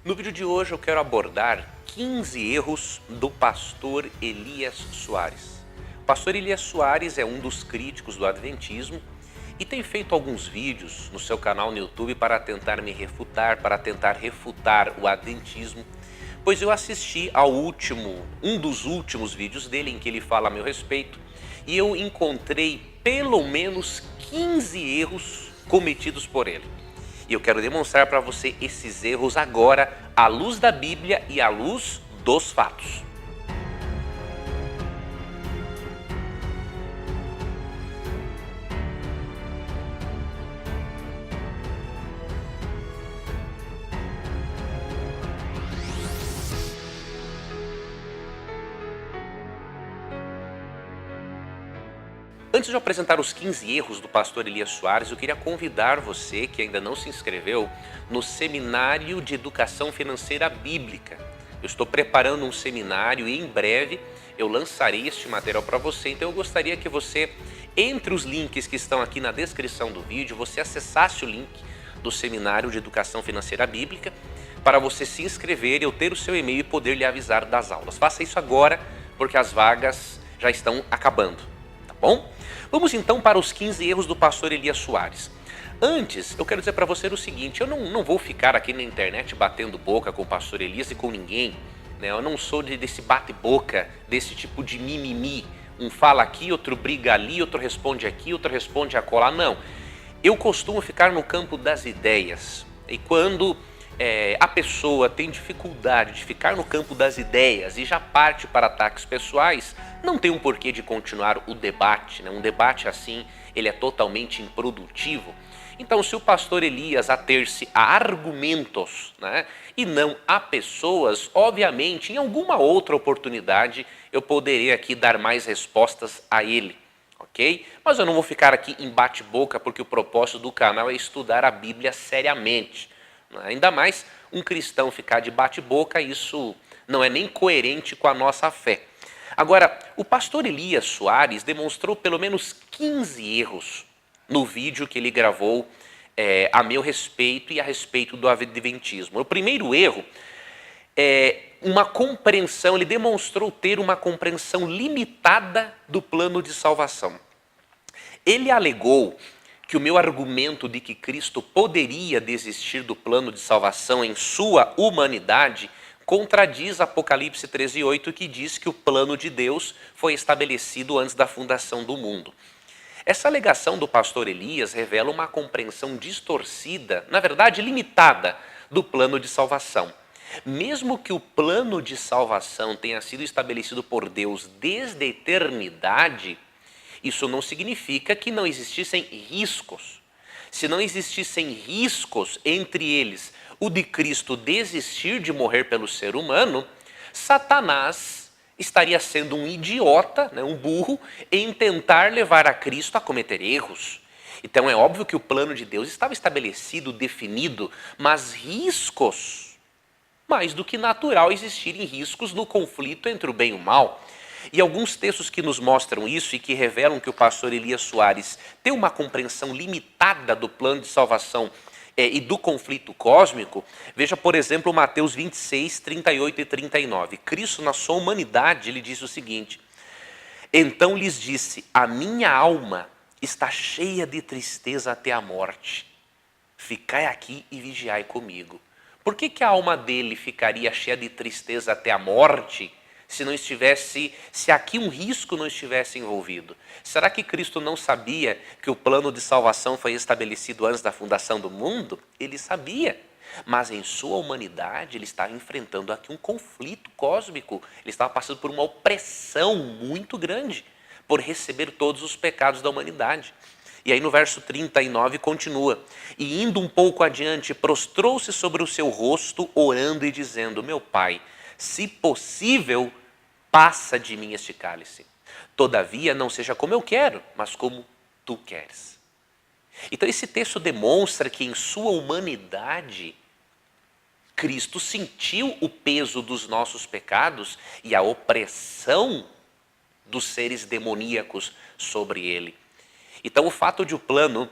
No vídeo de hoje eu quero abordar 15 erros do pastor Elias Soares. O pastor Elias Soares é um dos críticos do Adventismo e tem feito alguns vídeos no seu canal no YouTube para tentar me refutar, para tentar refutar o Adventismo, pois eu assisti ao um dos últimos vídeos dele em que ele fala a meu respeito e eu encontrei pelo menos 15 erros cometidos por ele. E eu quero demonstrar para você esses erros agora, à luz da Bíblia e à luz dos fatos. Antes de eu apresentar os 15 erros do pastor Elias Soares, eu queria convidar você que ainda não se inscreveu no Seminário de Educação Financeira Bíblica. Eu estou preparando um seminário e em breve eu lançarei este material para você, então eu gostaria que você, entre os links que estão aqui na descrição do vídeo, você acessasse o link do Seminário de Educação Financeira Bíblica para você se inscrever, eu ter o seu e-mail e poder lhe avisar das aulas. Faça isso agora, porque as vagas já estão acabando, tá bom? Vamos então para os 15 erros do pastor Elias Soares. Antes, eu quero dizer para você o seguinte, eu não vou ficar aqui na internet batendo boca com o pastor Elias e com ninguém, né? Eu não sou desse bate-boca, desse tipo de mimimi, um fala aqui, outro briga ali, outro responde aqui, outro responde acolá, não. Eu costumo ficar no campo das ideias e quando a pessoa tem dificuldade de ficar no campo das ideias e já parte para ataques pessoais, não tem um porquê de continuar o debate, né? Um debate assim, ele é totalmente improdutivo. Então, se o pastor Elias ater-se a argumentos, né, e não a pessoas, obviamente, em alguma outra oportunidade, eu poderia aqui dar mais respostas a ele, ok? Mas eu não vou ficar aqui em bate-boca, porque o propósito do canal é estudar a Bíblia seriamente. Ainda mais um cristão ficar de bate-boca, isso não é nem coerente com a nossa fé. Agora, o pastor Elias Soares demonstrou pelo menos 15 erros no vídeo que ele gravou a meu respeito e a respeito do adventismo. O primeiro erro é uma compreensão, ele demonstrou ter uma compreensão limitada do plano de salvação. Ele alegou que o meu argumento de que Cristo poderia desistir do plano de salvação em sua humanidade contradiz Apocalipse 13:8, que diz que o plano de Deus foi estabelecido antes da fundação do mundo. Essa alegação do pastor Elias revela uma compreensão distorcida, na verdade limitada, do plano de salvação. Mesmo que o plano de salvação tenha sido estabelecido por Deus desde a eternidade, isso não significa que não existissem riscos. Se não existissem riscos, entre eles o de Cristo desistir de morrer pelo ser humano, Satanás estaria sendo um idiota, né, um burro, em tentar levar a Cristo a cometer erros. Então é óbvio que o plano de Deus estava estabelecido, definido, mas riscos, mais do que natural existirem riscos no conflito entre o bem e o mal. E alguns textos que nos mostram isso e que revelam que o pastor Elias Soares tem uma compreensão limitada do plano de salvação e do conflito cósmico, veja, por exemplo, Mateus 26, 38 e 39. Cristo, na sua humanidade, ele diz o seguinte: então lhes disse, a minha alma está cheia de tristeza até a morte. Ficai aqui e vigiai comigo. Por que a alma dele ficaria cheia de tristeza até a morte, se aqui um risco não estivesse envolvido? Será que Cristo não sabia que o plano de salvação foi estabelecido antes da fundação do mundo? Ele sabia, mas em sua humanidade ele estava enfrentando aqui um conflito cósmico, ele estava passando por uma opressão muito grande, por receber todos os pecados da humanidade. E aí no verso 39 continua, e indo um pouco adiante, prostrou-se sobre o seu rosto, orando e dizendo, meu Pai, se possível, passa de mim este cálice. Todavia, não seja como eu quero, mas como tu queres. Então esse texto demonstra que em sua humanidade, Cristo sentiu o peso dos nossos pecados e a opressão dos seres demoníacos sobre ele. Então o fato de o plano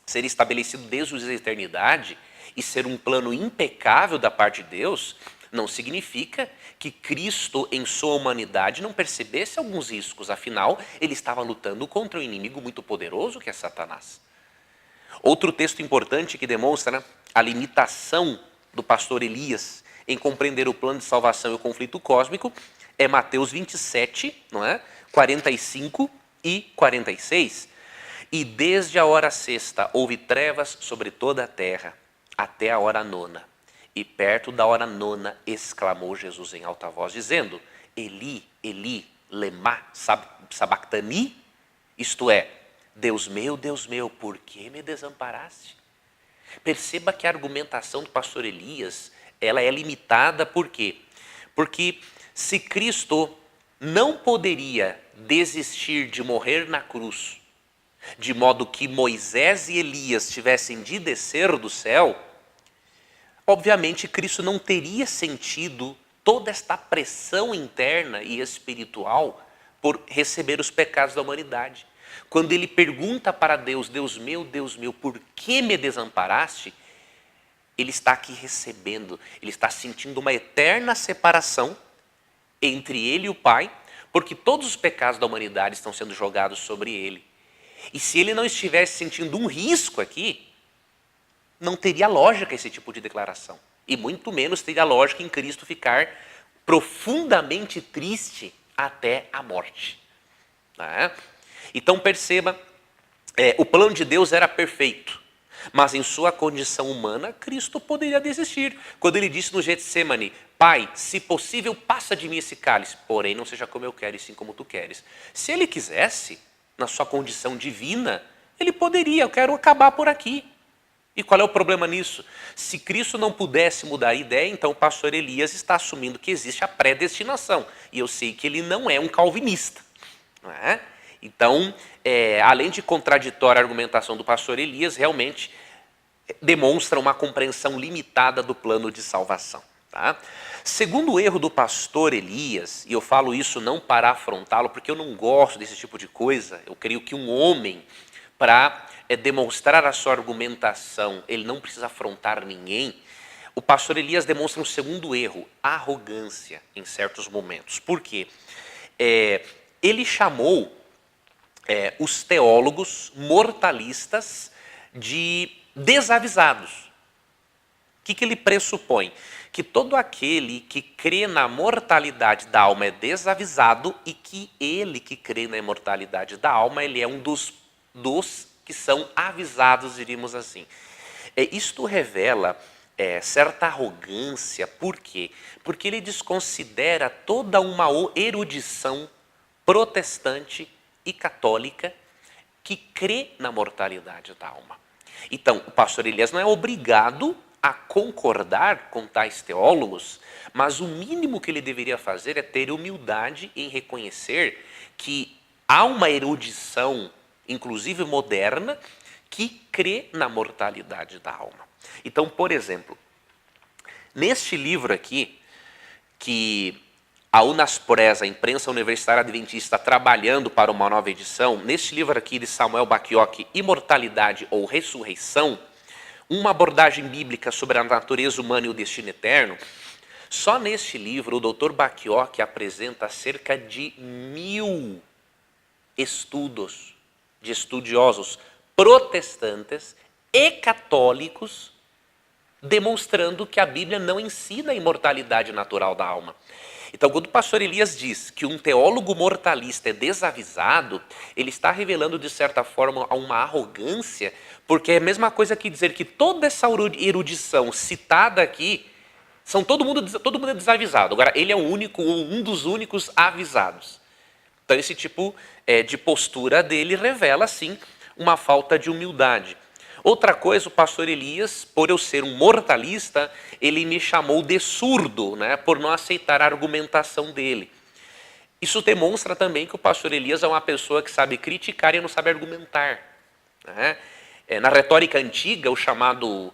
ser estabelecido desde a eternidade e ser um plano impecável da parte de Deus, não significa que Cristo, em sua humanidade, não percebesse alguns riscos. Afinal, ele estava lutando contra um inimigo muito poderoso que é Satanás. Outro texto importante que demonstra a limitação do pastor Elias em compreender o plano de salvação e o conflito cósmico é Mateus 27, não é? 45 e 46. E desde a hora sexta houve trevas sobre toda a terra, até a hora nona. E perto da hora nona exclamou Jesus em alta voz, dizendo, Eli, Eli, lema sabactani? Isto é, Deus meu, por que me desamparaste? Perceba que a argumentação do pastor Elias, ela é limitada por quê? Porque se Cristo não poderia desistir de morrer na cruz, de modo que Moisés e Elias tivessem de descer do céu, obviamente Cristo não teria sentido toda esta pressão interna e espiritual por receber os pecados da humanidade. Quando ele pergunta para Deus, Deus meu, por que me desamparaste? Ele está aqui recebendo, ele está sentindo uma eterna separação entre ele e o Pai, porque todos os pecados da humanidade estão sendo jogados sobre ele. E se ele não estivesse sentindo um risco aqui, não teria lógica esse tipo de declaração. E muito menos teria lógica em Cristo ficar profundamente triste até a morte. Né? Então perceba, o plano de Deus era perfeito, mas em sua condição humana, Cristo poderia desistir. Quando ele disse no Getsemane, Pai, se possível, passa de mim esse cálice, porém não seja como eu quero e sim como tu queres. Se ele quisesse, na sua condição divina, ele poderia, eu quero acabar por aqui. E qual é o problema nisso? Se Cristo não pudesse mudar a ideia, então o pastor Elias está assumindo que existe a predestinação. E eu sei que ele não é um calvinista. Não é? Então, além de contraditória a argumentação do pastor Elias, realmente demonstra uma compreensão limitada do plano de salvação. Tá? Segundo o erro do pastor Elias, e eu falo isso não para afrontá-lo, porque eu não gosto desse tipo de coisa, eu creio que um homem, para demonstrar a sua argumentação, ele não precisa afrontar ninguém. O pastor Elias demonstra um segundo erro, arrogância em certos momentos. Por quê? Ele chamou os teólogos mortalistas de desavisados. O que ele pressupõe? Que todo aquele que crê na mortalidade da alma é desavisado e que ele que crê na imortalidade da alma, ele é um dos que são avisados, diríamos assim. Isto revela certa arrogância. Por quê? Porque ele desconsidera toda uma erudição protestante e católica que crê na mortalidade da alma. Então, o pastor Elias não é obrigado a concordar com tais teólogos, mas o mínimo que ele deveria fazer é ter humildade em reconhecer que há uma erudição, inclusive moderna, que crê na mortalidade da alma. Então, por exemplo, neste livro aqui, que a Unaspres, a imprensa universitária adventista, está trabalhando para uma nova edição, neste livro aqui de Samuel Bacchiocchi, Imortalidade ou Ressurreição, uma abordagem bíblica sobre a natureza humana e o destino eterno, só neste livro o Dr. Bacchiocchi apresenta cerca de 1000 estudos de estudiosos protestantes e católicos demonstrando que a Bíblia não ensina a imortalidade natural da alma. Então, quando o pastor Elias diz que um teólogo mortalista é desavisado, ele está revelando, de certa forma, uma arrogância, porque é a mesma coisa que dizer que toda essa erudição citada aqui, todo mundo é desavisado. Agora, ele é um dos únicos avisados. Então, esse tipo de postura dele revela, sim, uma falta de humildade. Outra coisa, o pastor Elias, por eu ser um mortalista, ele me chamou de surdo, né, por não aceitar a argumentação dele. Isso demonstra também que o pastor Elias é uma pessoa que sabe criticar e não sabe argumentar. Né? Na retórica antiga, o chamado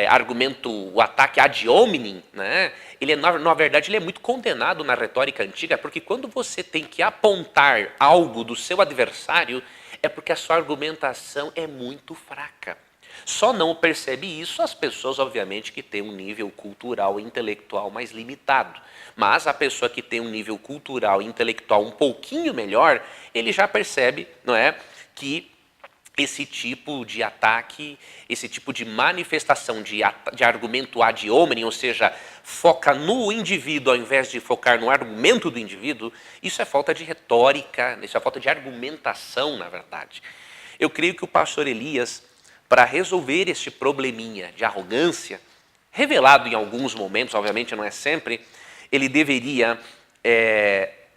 argumento, o ataque ad hominem, né, na verdade, ele é muito condenado na retórica antiga, porque quando você tem que apontar algo do seu adversário, é porque a sua argumentação é muito fraca. Só não percebe isso as pessoas, obviamente, que têm um nível cultural e intelectual mais limitado. Mas a pessoa que tem um nível cultural e intelectual um pouquinho melhor, ele já percebe, não é, que esse tipo de ataque, esse tipo de manifestação de argumento ad hominem, ou seja, foca no indivíduo ao invés de focar no argumento do indivíduo, isso é falta de retórica, isso é falta de argumentação, na verdade. Eu creio que o pastor Elias, para resolver este probleminha de arrogância, revelado em alguns momentos, obviamente não é sempre, ele deveria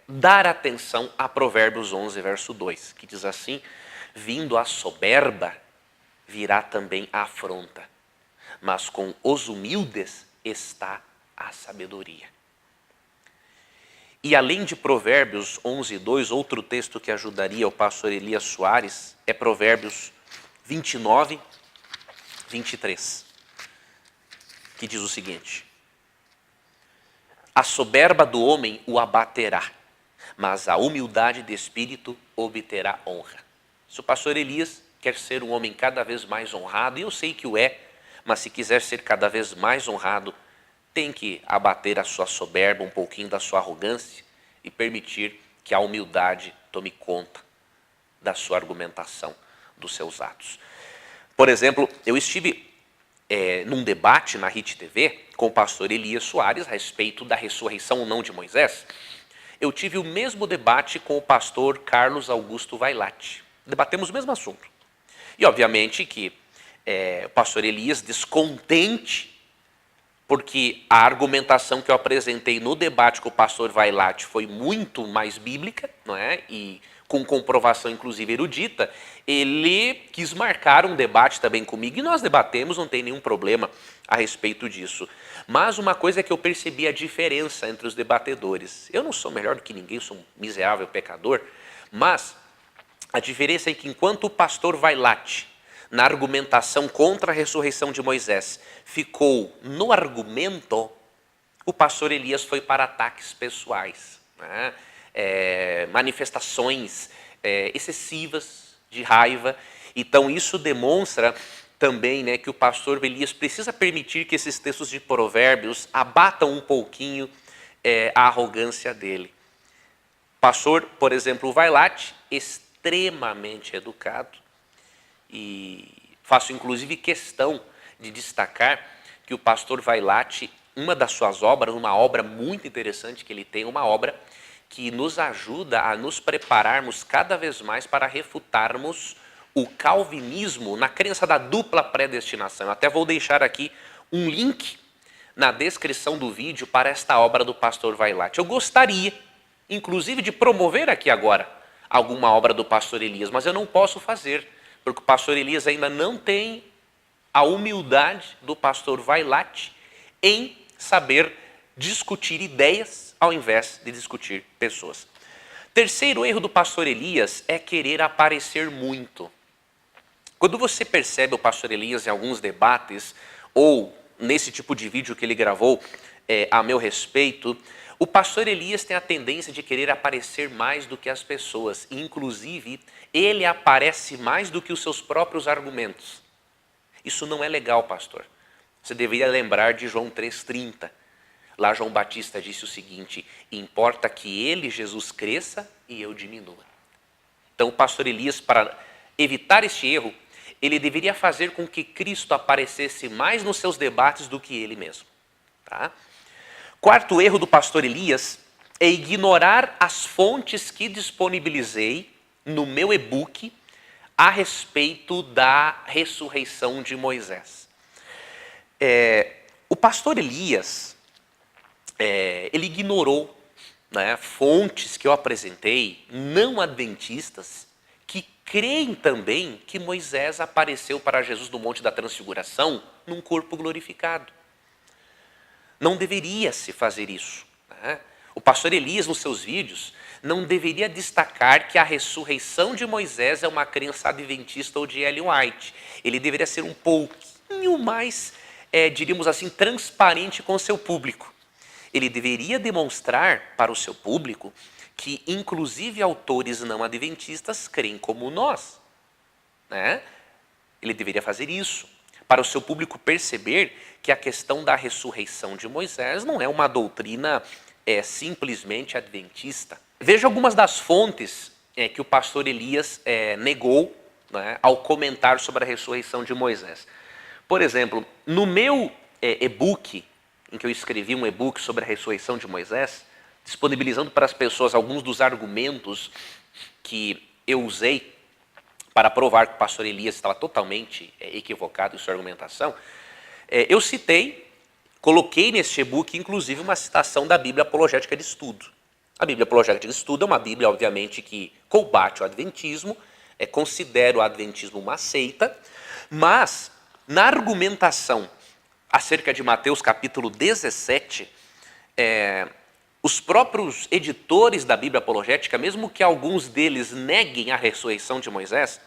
dar atenção a Provérbios 11, verso 2, que diz assim: vindo a soberba, virá também a afronta, mas com os humildes está a sabedoria. E além de Provérbios 11, 2, outro texto que ajudaria o pastor Elias Soares é Provérbios 29, 23, que diz o seguinte: a soberba do homem o abaterá, mas a humildade de espírito obterá honra. Se o pastor Elias quer ser um homem cada vez mais honrado, e eu sei que o é, mas se quiser ser cada vez mais honrado, tem que abater a sua soberba, um pouquinho da sua arrogância e permitir que a humildade tome conta da sua argumentação, dos seus atos. Por exemplo, eu estive num debate na RIT TV com o pastor Elias Soares a respeito da ressurreição ou não de Moisés. Eu tive o mesmo debate com o pastor Carlos Augusto Vailate. Debatemos o mesmo assunto. E obviamente que o pastor Elias, descontente, porque a argumentação que eu apresentei no debate com o pastor Vailate foi muito mais bíblica, não é? E com comprovação inclusive erudita, ele quis marcar um debate também comigo e nós debatemos, não tem nenhum problema a respeito disso. Mas uma coisa é que eu percebi a diferença entre os debatedores. Eu não sou melhor do que ninguém, eu sou um miserável pecador, mas a diferença é que enquanto o pastor Vailate, na argumentação contra a ressurreição de Moisés, ficou no argumento, o pastor Elias foi para ataques pessoais, né? Manifestações excessivas de raiva. Então isso demonstra também, né, que o pastor Elias precisa permitir que esses textos de Provérbios abatam um pouquinho a arrogância dele. Pastor, por exemplo, Vailate, extremamente educado, e faço inclusive questão de destacar que o pastor Vailate, uma das suas obras, uma obra muito interessante que ele tem, uma obra que nos ajuda a nos prepararmos cada vez mais para refutarmos o calvinismo na crença da dupla predestinação. Eu até vou deixar aqui um link na descrição do vídeo para esta obra do pastor Vailate. Eu gostaria, inclusive, de promover aqui agora alguma obra do pastor Elias, mas eu não posso fazer, porque o pastor Elias ainda não tem a humildade do pastor Vailate em saber discutir ideias ao invés de discutir pessoas. Terceiro erro do pastor Elias é querer aparecer muito. Quando você percebe o pastor Elias em alguns debates, ou nesse tipo de vídeo que ele gravou a meu respeito, o pastor Elias tem a tendência de querer aparecer mais do que as pessoas. E, inclusive, ele aparece mais do que os seus próprios argumentos. Isso não é legal, pastor. Você deveria lembrar de João 3,30. Lá João Batista disse o seguinte: importa que ele, Jesus, cresça e eu diminua. Então o pastor Elias, para evitar este erro, ele deveria fazer com que Cristo aparecesse mais nos seus debates do que ele mesmo. Tá? Quarto erro do pastor Elias é ignorar as fontes que disponibilizei no meu e-book a respeito da ressurreição de Moisés. O pastor Elias, ele ignorou, né, fontes que eu apresentei, não adventistas, que creem também que Moisés apareceu para Jesus no Monte da Transfiguração num corpo glorificado. Não deveria se fazer isso, né? O pastor Elias, nos seus vídeos, não deveria destacar que a ressurreição de Moisés é uma crença adventista ou de Ellen White. Ele deveria ser um pouquinho mais, diríamos assim, transparente com o seu público. Ele deveria demonstrar para o seu público que, inclusive, autores não adventistas creem como nós, né? Ele deveria fazer isso. para o seu público perceber que a questão da ressurreição de Moisés não é uma doutrina simplesmente adventista. Veja algumas das fontes que o pastor Elias negou, né, ao comentar sobre a ressurreição de Moisés. Por exemplo, no meu e-book, em que eu escrevi um e-book sobre a ressurreição de Moisés, disponibilizando para as pessoas alguns dos argumentos que eu usei para provar que o pastor Elias estava totalmente equivocado em sua argumentação, eu coloquei neste e-book, inclusive, uma citação da Bíblia Apologética de Estudo. A Bíblia Apologética de Estudo é uma Bíblia, obviamente, que combate o adventismo, considera o adventismo uma seita, mas na argumentação acerca de Mateus capítulo 17, os próprios editores da Bíblia Apologética, mesmo que alguns deles neguem a ressurreição de Moisés,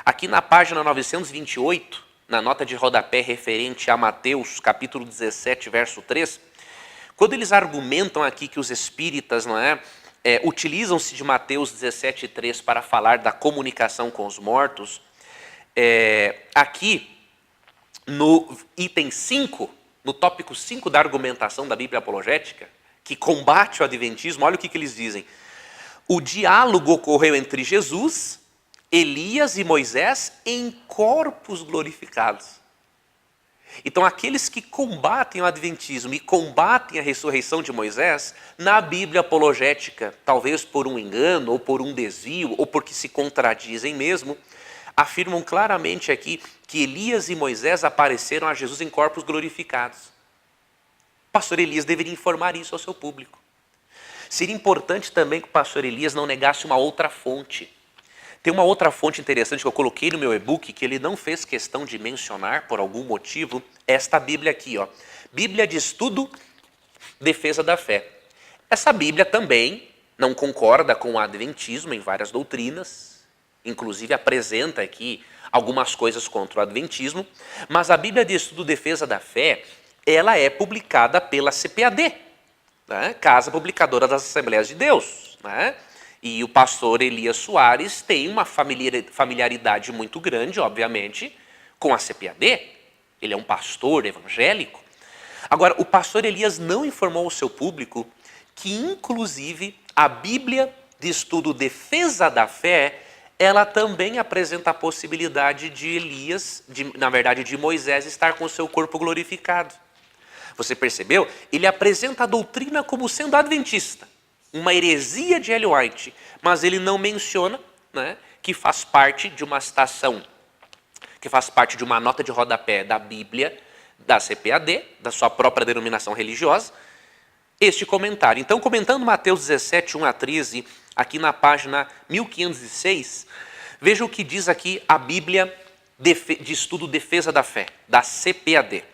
aqui na página 928, na nota de rodapé referente a Mateus capítulo 17, verso 3, quando eles argumentam aqui que os espíritas utilizam-se de Mateus 17, 3 para falar da comunicação com os mortos, aqui no item 5, no tópico 5 da argumentação da Bíblia Apologética, que combate o adventismo, olha o que eles dizem. O diálogo ocorreu entre Jesus, Elias e Moisés em corpos glorificados. Então, aqueles que combatem o adventismo e combatem a ressurreição de Moisés, na Bíblia Apologética, talvez por um engano, ou por um desvio, ou porque se contradizem mesmo, afirmam claramente aqui que Elias e Moisés apareceram a Jesus em corpos glorificados. O pastor Elias deveria informar isso ao seu público. Seria importante também que o pastor Elias não negasse uma outra fonte. Tem uma outra fonte interessante que eu coloquei no meu e-book, que ele não fez questão de mencionar, por algum motivo, esta Bíblia aqui, ó. Bíblia de Estudo, Defesa da Fé. Essa Bíblia também não concorda com o adventismo em várias doutrinas, inclusive apresenta aqui algumas coisas contra o adventismo, mas a Bíblia de Estudo, Defesa da Fé, ela é publicada pela CPAD, né? Casa Publicadora das Assembleias de Deus, né? E o pastor Elias Soares tem uma familiaridade muito grande, obviamente, com a CPAD. Ele é um pastor evangélico. Agora, o pastor Elias não informou ao seu público que, inclusive, a Bíblia de Estudo Defesa da Fé, ela também apresenta a possibilidade de Elias, de Moisés, estar com o seu corpo glorificado. Você percebeu? Ele apresenta a doutrina como sendo adventista, uma heresia de Ellen White, mas ele não menciona, né, que faz parte de uma citação, que faz parte de uma nota de rodapé da Bíblia, da CPAD, da sua própria denominação religiosa, este comentário. Então, comentando Mateus 17, 1 a 13, aqui na página 1506, veja o que diz aqui a Bíblia de Estudo Defesa da Fé, da CPAD.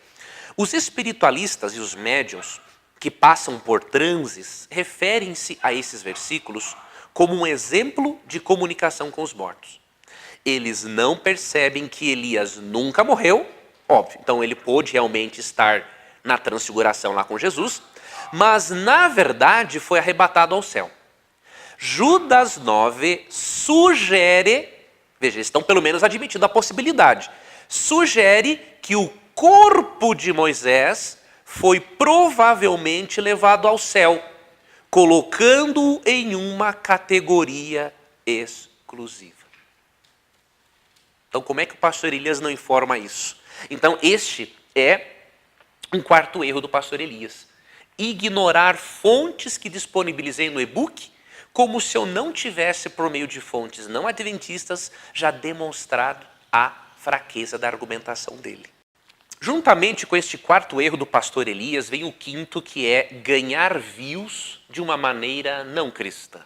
Os espiritualistas e os médiuns que passam por transes referem-se a esses versículos como um exemplo de comunicação com os mortos. Eles não percebem que Elias nunca morreu, óbvio, então ele pôde realmente estar na transfiguração lá com Jesus, mas na verdade foi arrebatado ao céu. Judas 9 sugere, veja, eles estão pelo menos admitindo a possibilidade, sugere que o corpo de Moisés foi provavelmente levado ao céu, colocando-o em uma categoria exclusiva. Então, como é que o pastor Elias não informa isso? Então, este é um quarto erro do pastor Elias. Ignorar fontes que disponibilizei no e-book, como se eu não tivesse, por meio de fontes não adventistas, já demonstrado a fraqueza da argumentação dele. Juntamente com este quarto erro do pastor Elias, vem o quinto, que é ganhar views de uma maneira não cristã.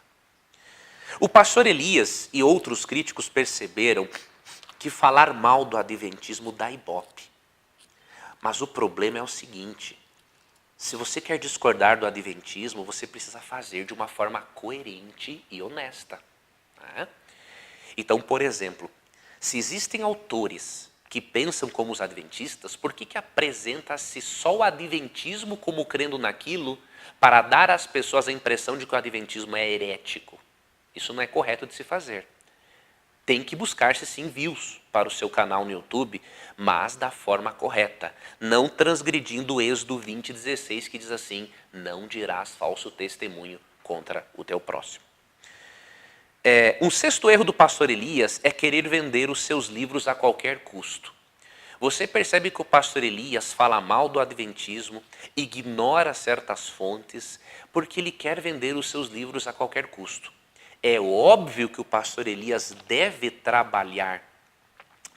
O pastor Elias e outros críticos perceberam que falar mal do adventismo dá ibope. Mas o problema é o seguinte: se você quer discordar do adventismo, você precisa fazer de uma forma coerente e honesta, né? Então, por exemplo, se existem autores que pensam como os adventistas, por que apresenta-se só o adventismo como crendo naquilo para dar às pessoas a impressão de que o adventismo é herético? Isso não é correto de se fazer. tem que buscar-se sim views para o seu canal no YouTube, mas da forma correta, não transgredindo o Êxodo 20:16, que diz assim: não dirás falso testemunho contra o teu próximo. Um sexto erro do pastor Elias é querer vender os seus livros a qualquer custo. Você percebe que o pastor Elias fala mal do adventismo, ignora certas fontes, porque ele quer vender os seus livros a qualquer custo. É óbvio que o pastor Elias deve trabalhar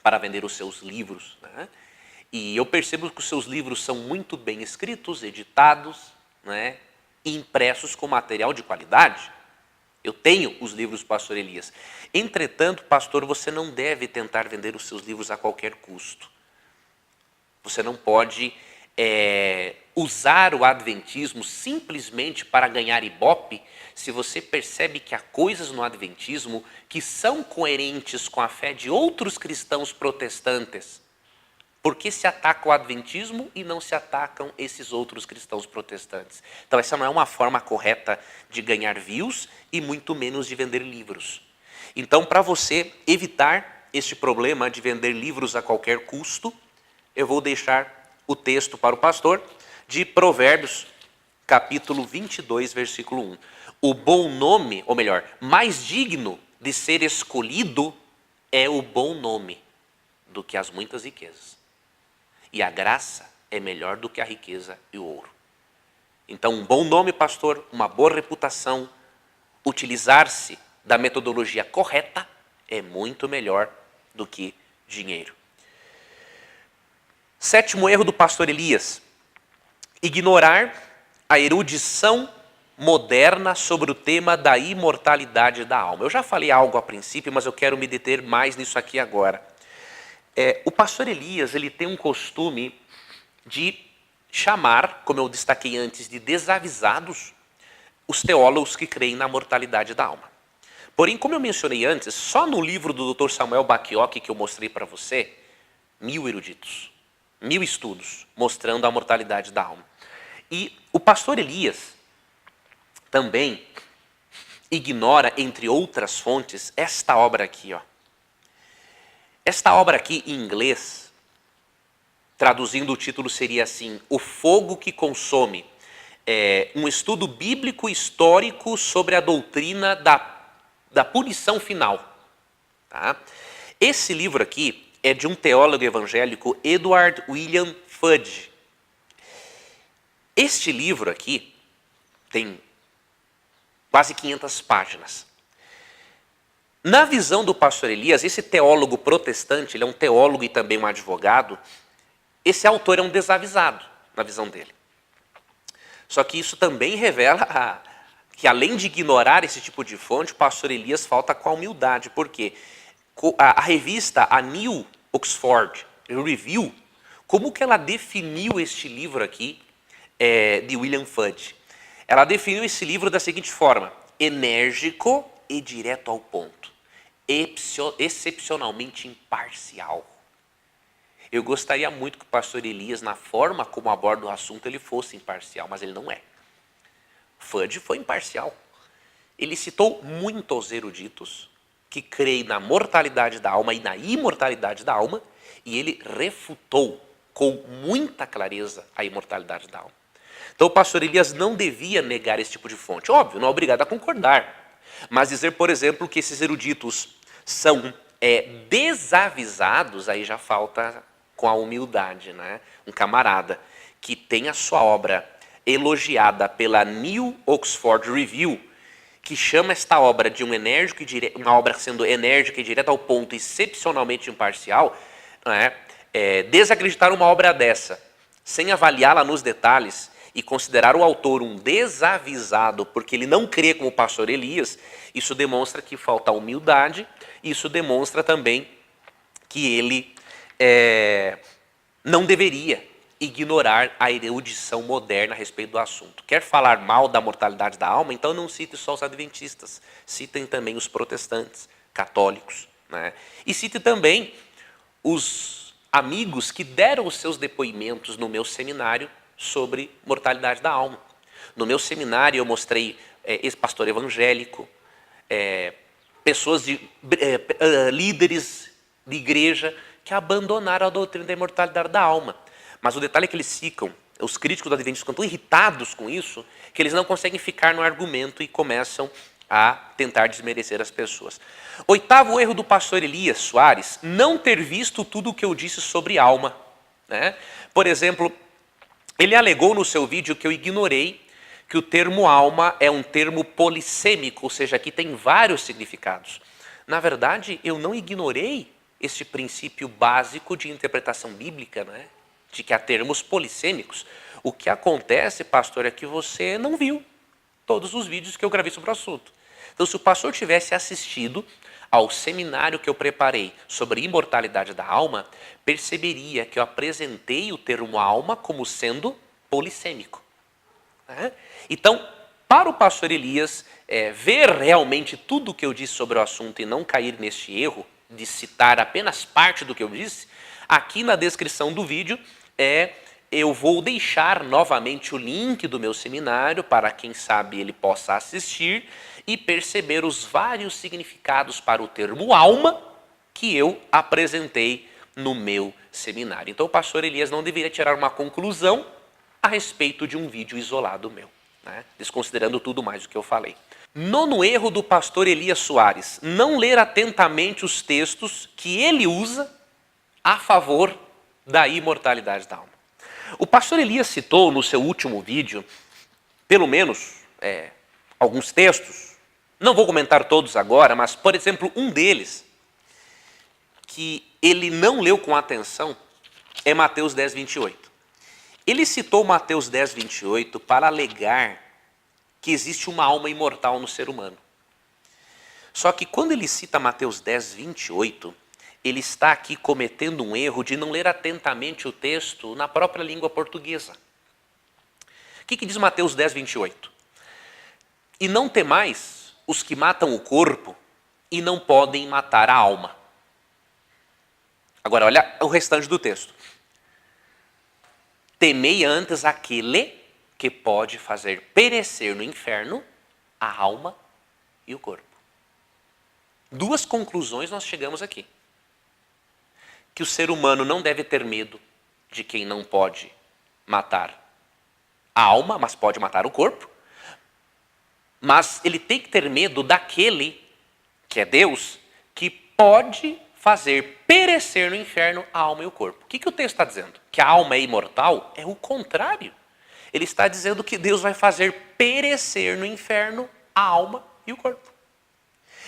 para vender os seus livros, né? E eu percebo que os seus livros são muito bem escritos, editados, né? E impressos com material de qualidade. Eu tenho os livros do pastor Elias. Entretanto, pastor, você não deve tentar vender os seus livros a qualquer custo. Você não pode usar o adventismo simplesmente para ganhar ibope, se você percebe que há coisas no adventismo que são coerentes com a fé de outros cristãos protestantes. Por que se ataca o adventismo e não se atacam esses outros cristãos protestantes? Então essa não é uma forma correta de ganhar views e muito menos de vender livros. Então, para você evitar este problema de vender livros a qualquer custo, eu vou deixar o texto para o pastor de Provérbios, capítulo 22, versículo 1. O bom nome, ou melhor, mais digno de ser escolhido é o bom nome do que as muitas riquezas. E a graça é melhor do que a riqueza e o ouro. Então, um bom nome, pastor, uma boa reputação, utilizar-se da metodologia correta é muito melhor do que dinheiro. Sétimo erro do pastor Elias: ignorar a erudição moderna sobre o tema da imortalidade da alma. Eu já falei algo a princípio, mas eu quero me deter mais nisso aqui agora. O pastor Elias, ele tem um costume de chamar, como eu destaquei antes, de desavisados os teólogos que creem na mortalidade da alma. Porém, como eu mencionei antes, só no livro do Dr. Samuel Bacchiocchi que eu mostrei para você, 1000 eruditos. 1000 estudos mostrando a mortalidade da alma. E o pastor Elias também ignora, entre outras fontes, esta obra aqui. Esta obra aqui, em inglês, traduzindo o título, seria assim: O Fogo que Consome. Um estudo bíblico histórico sobre a doutrina da punição final. Tá? Esse livro aqui é de um teólogo evangélico, Edward William Fudge. Este livro aqui tem quase 500 páginas. Na visão do pastor Elias, esse teólogo protestante, ele é um teólogo e também um advogado, esse autor é um desavisado, na visão dele. Só que isso também revela que, além de ignorar esse tipo de fonte, o pastor Elias falta com a humildade. Por quê? A revista, a New Oxford Review, como que ela definiu este livro aqui, de William Fudge? Ela definiu esse livro da seguinte forma: enérgico e direto ao ponto, excepcionalmente imparcial. Eu gostaria muito que o pastor Elias, na forma como aborda o assunto, ele fosse imparcial, mas ele não é. Fudge foi imparcial. Ele citou muitos eruditos que creem na mortalidade da alma e na imortalidade da alma, e ele refutou com muita clareza a imortalidade da alma. Então o pastor Elias não devia negar esse tipo de fonte. Óbvio, não é obrigado a concordar. Mas dizer, por exemplo, que esses eruditos são desavisados, aí já falta com a humildade, né? Um camarada que tem a sua obra elogiada pela New Oxford Review, que chama esta obra de uma obra sendo enérgica e direta ao ponto, excepcionalmente imparcial, né? Desacreditar uma obra dessa, sem avaliá-la nos detalhes e considerar o autor um desavisado porque ele não crê como o pastor Elias, isso demonstra que falta humildade, isso demonstra também que ele não deveria ignorar a erudição moderna a respeito do assunto. Quer falar mal da mortalidade da alma? Então não cite só os adventistas, citem também os protestantes, católicos, né? E cite também os amigos que deram os seus depoimentos no meu seminário sobre mortalidade da alma. No meu seminário eu mostrei esse pastor evangélico, pessoas líderes de igreja que abandonaram a doutrina da imortalidade da alma. Mas o detalhe é que eles ficam, os críticos do adventismo ficam tão irritados com isso, que eles não conseguem ficar no argumento e começam a tentar desmerecer as pessoas. Oitavo erro do pastor Elias Soares, não ter visto tudo o que eu disse sobre alma. Né? Por exemplo, ele alegou no seu vídeo que eu ignorei que o termo alma é um termo polissêmico, ou seja, aqui tem vários significados. Na verdade, eu não ignorei este princípio básico de interpretação bíblica, né? De que há termos polissêmicos. O que acontece, pastor, é que você não viu todos os vídeos que eu gravei sobre o assunto. Então, se o pastor tivesse assistido ao seminário que eu preparei sobre imortalidade da alma, perceberia que eu apresentei o termo alma como sendo polissêmico. Né? Então, para o pastor Elias ver realmente tudo o que eu disse sobre o assunto e não cair neste erro de citar apenas parte do que eu disse, aqui na descrição do vídeo eu vou deixar novamente o link do meu seminário para quem sabe ele possa assistir e perceber os vários significados para o termo alma que eu apresentei no meu seminário. Então o pastor Elias não deveria tirar uma conclusão a respeito de um vídeo isolado meu, né? Desconsiderando tudo mais o que eu falei. Nono erro do pastor Elias Soares, não ler atentamente os textos que ele usa a favor da imortalidade da alma. O pastor Elias citou no seu último vídeo, pelo menos alguns textos, não vou comentar todos agora, mas, por exemplo, um deles, que ele não leu com atenção, é Mateus 10, 28. Ele citou Mateus 10, 28 para alegar que existe uma alma imortal no ser humano. Só que quando ele cita Mateus 10, 28, ele está aqui cometendo um erro de não ler atentamente o texto na própria língua portuguesa. O que diz Mateus 10, 28? E não temais os que matam o corpo e não podem matar a alma. Agora, olha o restante do texto. Temei antes aquele que pode fazer perecer no inferno a alma e o corpo. Duas conclusões nós chegamos aqui. Que o ser humano não deve ter medo de quem não pode matar a alma, mas pode matar o corpo. Mas ele tem que ter medo daquele, que é Deus, que pode fazer perecer no inferno a alma e o corpo. O que o texto está dizendo? Que a alma é imortal? É o contrário. Ele está dizendo que Deus vai fazer perecer no inferno a alma e o corpo.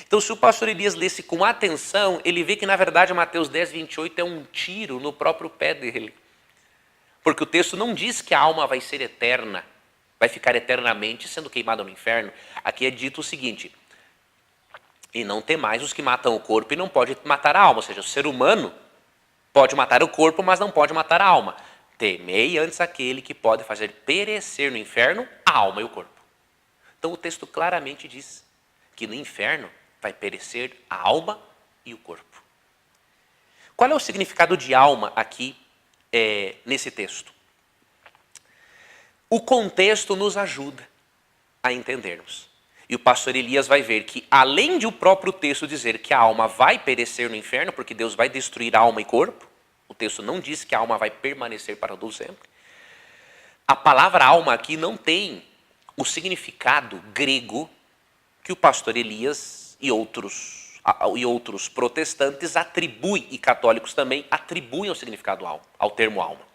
Então, se o pastor Elias lesse com atenção, ele vê que, na verdade, Mateus 10, 28 é um tiro no próprio pé dele. Porque o texto não diz que a alma vai ser eterna, vai ficar eternamente sendo queimada no inferno. Aqui é dito o seguinte: e não temais os que matam o corpo e não pode matar a alma. Ou seja, o ser humano pode matar o corpo, mas não pode matar a alma. Temei antes aquele que pode fazer perecer no inferno a alma e o corpo. Então o texto claramente diz que no inferno vai perecer a alma e o corpo. Qual é o significado de alma aqui nesse texto? O contexto nos ajuda a entendermos. E o pastor Elias vai ver que, além de o próprio texto dizer que a alma vai perecer no inferno, porque Deus vai destruir a alma e corpo, o texto não diz que a alma vai permanecer para todo sempre. A palavra alma aqui não tem o significado grego que o pastor Elias e outros protestantes atribuem, e católicos também, atribuem o significado ao termo alma.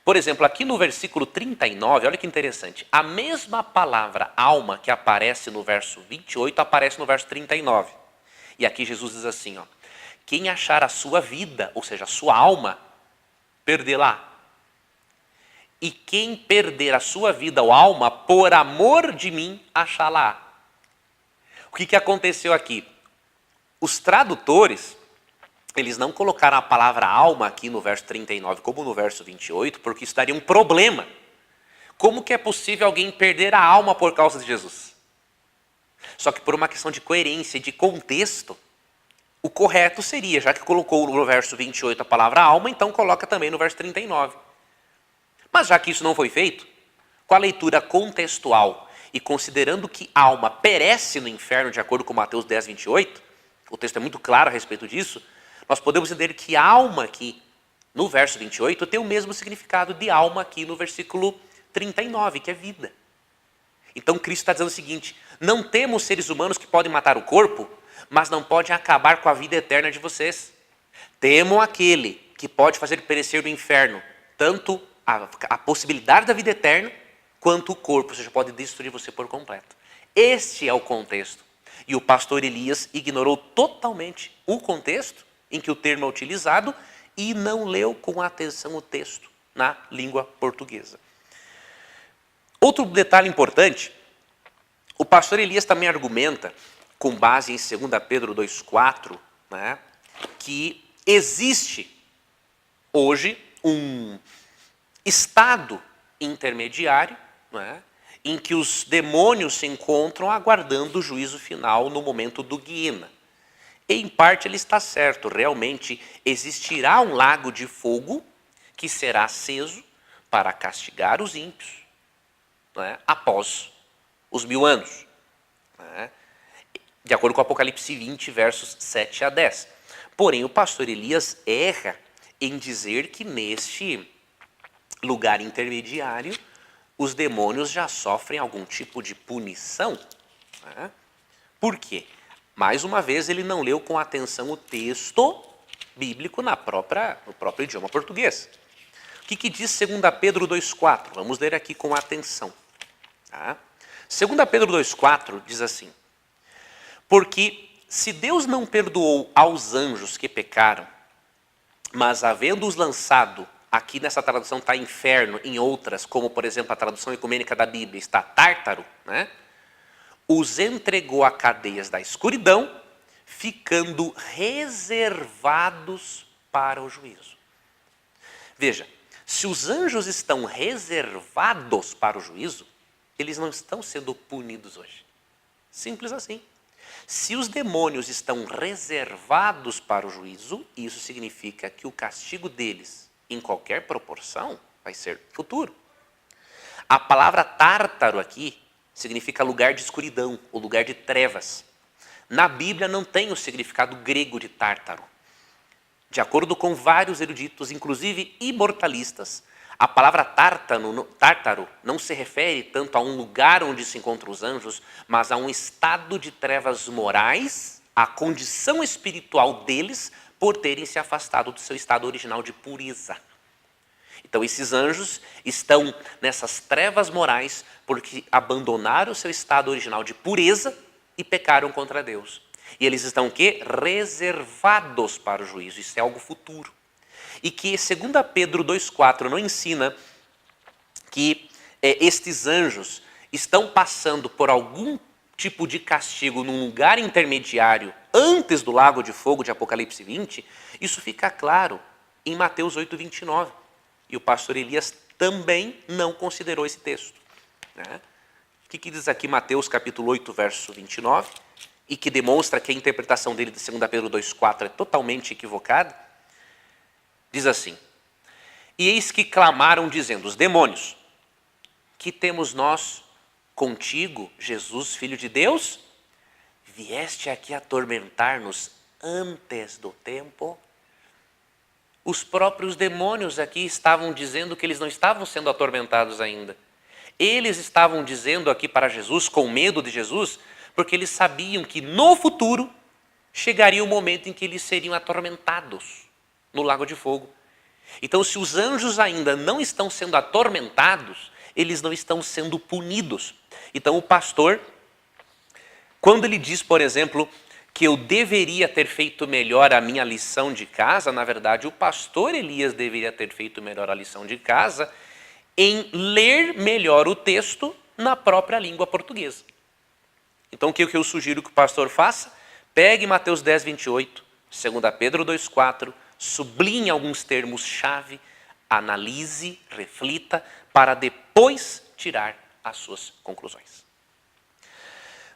Por exemplo, aqui no versículo 39, olha que interessante, a mesma palavra alma que aparece no verso 28 aparece no verso 39. E aqui Jesus diz assim, quem achar a sua vida, ou seja, a sua alma, perdê-la. E quem perder a sua vida ou alma, por amor de mim, achá-la. O que aconteceu aqui? Os tradutores, eles não colocaram a palavra alma aqui no verso 39 como no verso 28, porque isso daria um problema. Como que é possível alguém perder a alma por causa de Jesus? Só que por uma questão de coerência e de contexto, o correto seria, já que colocou no verso 28 a palavra alma, então coloca também no verso 39. Mas já que isso não foi feito, com a leitura contextual e considerando que a alma perece no inferno, de acordo com Mateus 10, 28, o texto é muito claro a respeito disso, nós podemos entender que alma aqui, no verso 28, tem o mesmo significado de alma aqui no versículo 39, que é vida. Então Cristo está dizendo o seguinte: não temos seres humanos que podem matar o corpo, mas não podem acabar com a vida eterna de vocês. Temam aquele que pode fazer perecer no inferno tanto a possibilidade da vida eterna, quanto o corpo, ou seja, pode destruir você por completo. Este é o contexto. E o pastor Elias ignorou totalmente o contexto em que o termo é utilizado e não leu com atenção o texto na língua portuguesa. Outro detalhe importante, o pastor Elias também argumenta, com base em 2 Pedro 2,4, né, que existe hoje um estado intermediário, né, em que os demônios se encontram aguardando o juízo final no momento do Guiena. E, em parte, ele está certo. Realmente existirá um lago de fogo que será aceso para castigar os ímpios, né, após os 1000 anos. Né, de acordo com Apocalipse 20, versos 7 a 10. Porém, o pastor Elias erra em dizer que neste lugar intermediário os demônios já sofrem algum tipo de punição. Né? Por quê? Mais uma vez, ele não leu com atenção o texto bíblico no próprio idioma português. O que diz 2 Pedro 2,4? Vamos ler aqui com atenção. Tá? 2 Pedro 2,4 diz assim: porque se Deus não perdoou aos anjos que pecaram, mas havendo-os lançado, aqui nessa tradução está inferno, em outras, como por exemplo a tradução ecumênica da Bíblia, está tártaro, né? Os entregou a cadeias da escuridão, ficando reservados para o juízo. Veja, se os anjos estão reservados para o juízo, eles não estão sendo punidos hoje. Simples assim. Se os demônios estão reservados para o juízo, isso significa que o castigo deles, em qualquer proporção, vai ser futuro. A palavra tártaro aqui significa lugar de escuridão, ou lugar de trevas. Na Bíblia não tem o significado grego de tártaro. De acordo com vários eruditos, inclusive imortalistas, a palavra tártaro não se refere tanto a um lugar onde se encontram os anjos, mas a um estado de trevas morais, a condição espiritual deles por terem se afastado do seu estado original de pureza. Então esses anjos estão nessas trevas morais porque abandonaram o seu estado original de pureza e pecaram contra Deus. E eles estão o quê? Reservados para o juízo. Isso é algo futuro. E que 2 Pedro 2,4 não ensina que estes anjos estão passando por algum tipo de castigo num lugar intermediário antes do lago de fogo de Apocalipse 20. Isso fica claro em Mateus 8, 29. E o pastor Elias também não considerou esse texto. Né? O que diz aqui Mateus capítulo 8, verso 29, e que demonstra que a interpretação dele de 2 Pedro 2,4 é totalmente equivocada? Diz assim: e eis que clamaram dizendo, os demônios, que temos nós contigo, Jesus, Filho de Deus? Vieste aqui atormentar-nos antes do tempo? Os próprios demônios aqui estavam dizendo que eles não estavam sendo atormentados ainda. Eles estavam dizendo aqui para Jesus, com medo de Jesus, porque eles sabiam que no futuro chegaria o momento em que eles seriam atormentados no lago de fogo. Então, se os anjos ainda não estão sendo atormentados, eles não estão sendo punidos. Então, o pastor, quando ele diz, por exemplo, que eu deveria ter feito melhor a minha lição de casa, na verdade, o pastor Elias deveria ter feito melhor a lição de casa em ler melhor o texto na própria língua portuguesa. Então, o que eu sugiro que o pastor faça? Pegue Mateus 10, 28, 2 Pedro 2,4, sublinhe alguns termos-chave, analise, reflita, para depois tirar as suas conclusões.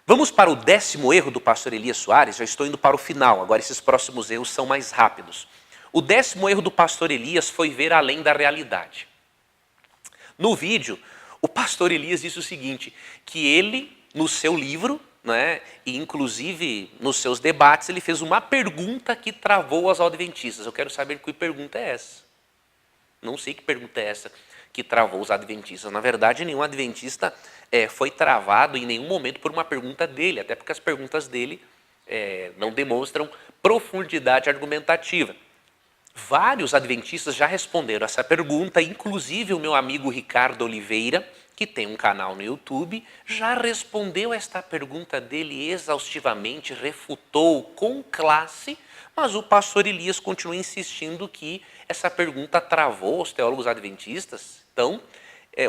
Vamos para o 10º erro do pastor Elias Soares. Já estou indo para o final, agora esses próximos erros são mais rápidos. O 10º erro do pastor Elias foi ver além da realidade. No vídeo, O pastor Elias disse o seguinte, que ele, no seu livro, né, e inclusive nos seus debates, ele fez uma pergunta que travou os adventistas. Eu quero saber que pergunta é essa. Não sei que pergunta é essa que travou os adventistas. Na verdade, nenhum adventista foi travado em nenhum momento por uma pergunta dele, até porque as perguntas dele não demonstram profundidade argumentativa. Vários adventistas já responderam essa pergunta, inclusive o meu amigo Ricardo Oliveira, que tem um canal no YouTube, já respondeu esta pergunta dele exaustivamente, refutou com classe, mas o pastor Elias continua insistindo que essa pergunta travou os teólogos adventistas. Então,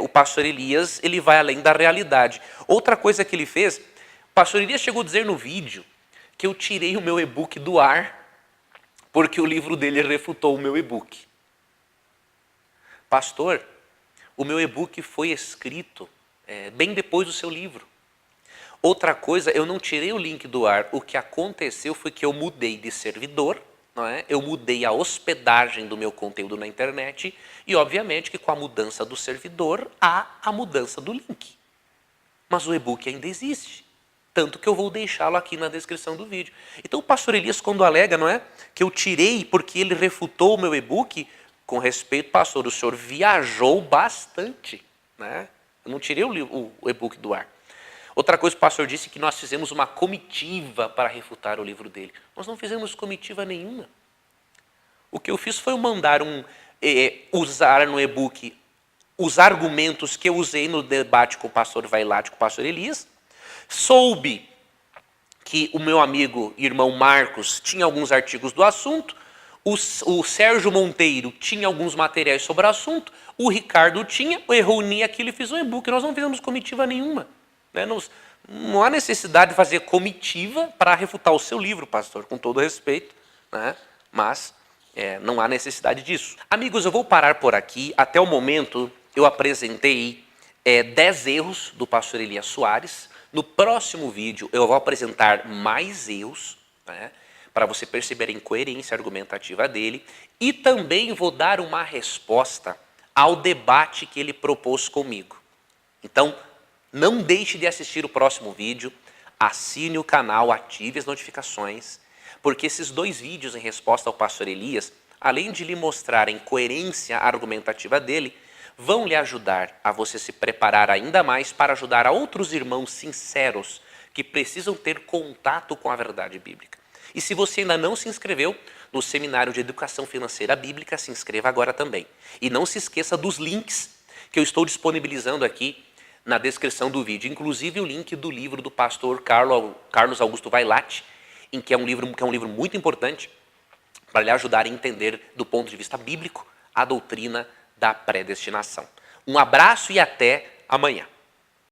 o pastor Elias ele vai além da realidade. Outra coisa que ele fez, o pastor Elias chegou a dizer no vídeo que eu tirei o meu e-book do ar porque o livro dele refutou o meu e-book. Pastor, o meu e-book foi escrito bem depois do seu livro. Outra coisa, eu não tirei o link do ar. O que aconteceu foi que eu mudei de servidor, não é? Eu mudei a hospedagem do meu conteúdo na internet e, obviamente, que com a mudança do servidor, há a mudança do link. Mas o e-book ainda existe. Tanto que eu vou deixá-lo aqui na descrição do vídeo. Então o pastor Elias, quando alega, não é, que eu tirei porque ele refutou o meu e-book, com respeito, pastor, o senhor viajou bastante, né? Eu não tirei o e-book do ar. Outra coisa, o pastor disse que nós fizemos uma comitiva para refutar o livro dele. Nós não fizemos comitiva nenhuma. O que eu fiz foi mandar usar no e-book os argumentos que eu usei no debate com o pastor Vailate, com o pastor Elias. Soube que o meu amigo e irmão Marcos tinha alguns artigos do assunto, o Sérgio Monteiro tinha alguns materiais sobre o assunto, o Ricardo tinha, eu reuni aquilo e fiz um e-book. Nós não fizemos comitiva nenhuma. Né? Não há necessidade de fazer comitiva para refutar o seu livro, pastor, com todo respeito, né? Mas não há necessidade disso. Amigos, eu vou parar por aqui. Até o momento eu apresentei 10 erros do pastor Elias Soares. No próximo vídeo eu vou apresentar mais erros, né, para você perceber a incoerência argumentativa dele, e também vou dar uma resposta ao debate que ele propôs comigo. Então, não deixe de assistir o próximo vídeo, assine o canal, ative as notificações, porque esses 2 vídeos em resposta ao pastor Elias, além de lhe mostrar a incoerência argumentativa dele, vão lhe ajudar a você se preparar ainda mais para ajudar a outros irmãos sinceros que precisam ter contato com a verdade bíblica. E se você ainda não se inscreveu no Seminário de Educação Financeira Bíblica, se inscreva agora também. E não se esqueça dos links que eu estou disponibilizando aqui na descrição do vídeo, inclusive o link do livro do pastor Carlos Augusto Vailate, que é um livro muito importante para lhe ajudar a entender do ponto de vista bíblico a doutrina da predestinação. Um abraço e até amanhã.